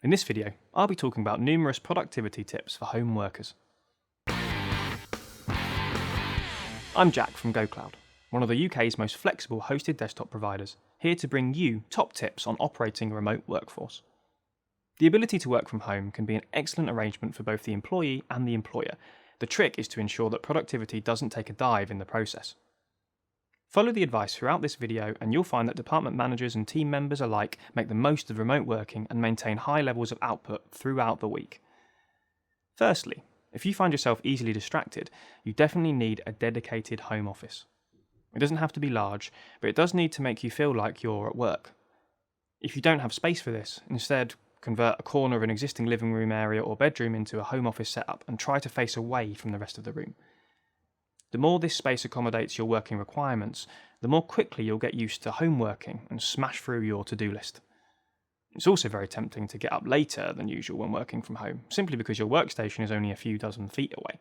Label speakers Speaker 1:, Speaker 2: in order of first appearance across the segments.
Speaker 1: In this video, I'll be talking about numerous productivity tips for home workers. I'm Jack from GoCloud, one of the UK's most flexible hosted desktop providers, here to bring you top tips on operating a remote workforce. The ability to work from home can be an excellent arrangement for both the employee and the employer. The trick is to ensure that productivity doesn't take a dive in the process. Follow the advice throughout this video and you'll find that department managers and team members alike make the most of remote working and maintain high levels of output throughout the week. Firstly, if you find yourself easily distracted, you definitely need a dedicated home office. It doesn't have to be large, but it does need to make you feel like you're at work. If you don't have space for this, instead convert a corner of an existing living room area or bedroom into a home office setup and try to face away from the rest of the room. The more this space accommodates your working requirements, the more quickly you'll get used to home working and smash through your to-do list. It's also very tempting to get up later than usual when working from home, simply because your workstation is only a few dozen feet away.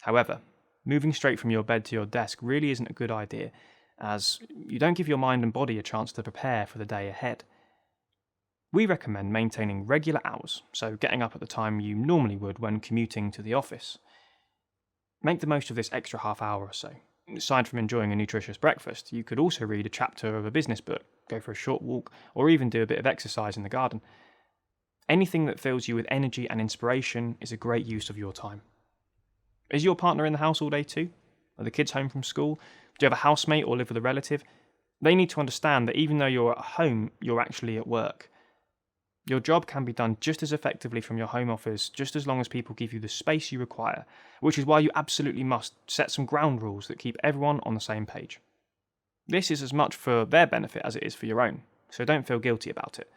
Speaker 1: However, moving straight from your bed to your desk really isn't a good idea, as you don't give your mind and body a chance to prepare for the day ahead. We recommend maintaining regular hours, so getting up at the time you normally would when commuting to the office. Make the most of this extra half hour or so. Aside from enjoying a nutritious breakfast, you could also read a chapter of a business book, go for a short walk, or even do a bit of exercise in the garden. Anything that fills you with energy and inspiration is a great use of your time. Is your partner in the house all day too? Are the kids home from school? Do you have a housemate or live with a relative? They need to understand that even though you're at home, you're actually at work. Your job can be done just as effectively from your home office, just as long as people give you the space you require, which is why you absolutely must set some ground rules that keep everyone on the same page. This is as much for their benefit as it is for your own, so don't feel guilty about it.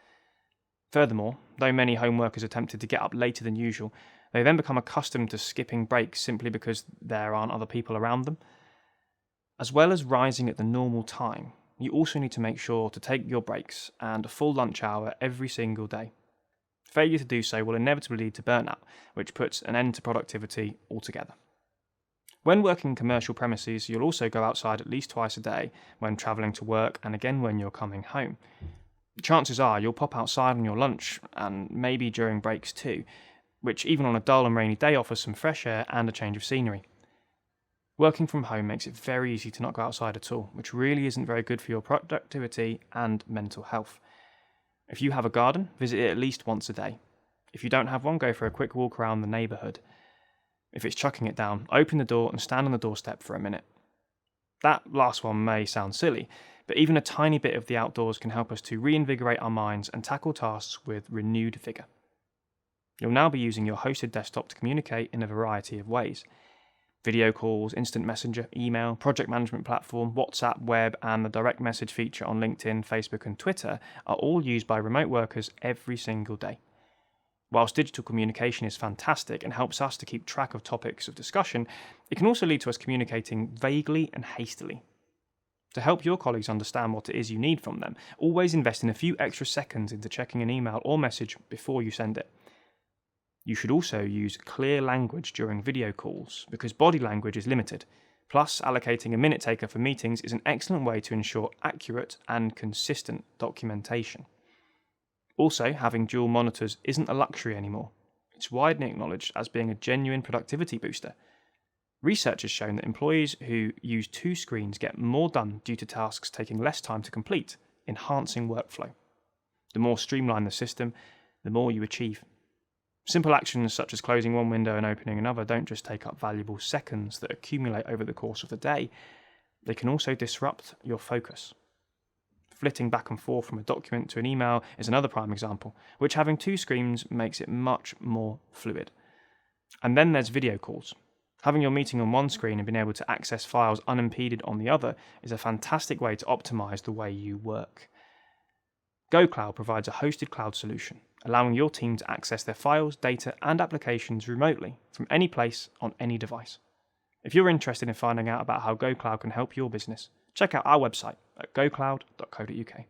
Speaker 1: Furthermore, though many home workers are tempted to get up later than usual, they then become accustomed to skipping breaks simply because there aren't other people around them. As well as rising at the normal time, you also need to make sure to take your breaks and a full lunch hour every single day. Failure to do so will inevitably lead to burnout, which puts an end to productivity altogether. When working in commercial premises, you'll also go outside at least twice a day when travelling to work and again when you're coming home. Chances are you'll pop outside on your lunch and maybe during breaks too, which even on a dull and rainy day offers some fresh air and a change of scenery. Working from home makes it very easy to not go outside at all, which really isn't very good for your productivity and mental health. If you have a garden, visit it at least once a day. If you don't have one, go for a quick walk around the neighbourhood. If it's chucking it down, open the door and stand on the doorstep for a minute. That last one may sound silly, but even a tiny bit of the outdoors can help us to reinvigorate our minds and tackle tasks with renewed vigour. You'll now be using your hosted desktop to communicate in a variety of ways. Video calls, instant messenger, email, project management platform, WhatsApp, web, and the direct message feature on LinkedIn, Facebook, and Twitter are all used by remote workers every single day. Whilst digital communication is fantastic and helps us to keep track of topics of discussion, it can also lead to us communicating vaguely and hastily. To help your colleagues understand what it is you need from them, always invest in a few extra seconds into checking an email or message before you send it. You should also use clear language during video calls because body language is limited. Plus, allocating a minute taker for meetings is an excellent way to ensure accurate and consistent documentation. Also, having dual monitors isn't a luxury anymore. It's widely acknowledged as being a genuine productivity booster. Research has shown that employees who use two screens get more done due to tasks taking less time to complete, enhancing workflow. The more streamlined the system, the more you achieve. Simple actions such as closing one window and opening another don't just take up valuable seconds that accumulate over the course of the day, they can also disrupt your focus. Flitting back and forth from a document to an email is another prime example, which having two screens makes it much more fluid. And then there's video calls. Having your meeting on one screen and being able to access files unimpeded on the other is a fantastic way to optimize the way you work. GoCloud provides a hosted cloud solution, allowing your team to access their files, data, and applications remotely from any place on any device. If you're interested in finding out about how GoCloud can help your business, check out our website at gocloud.co.uk.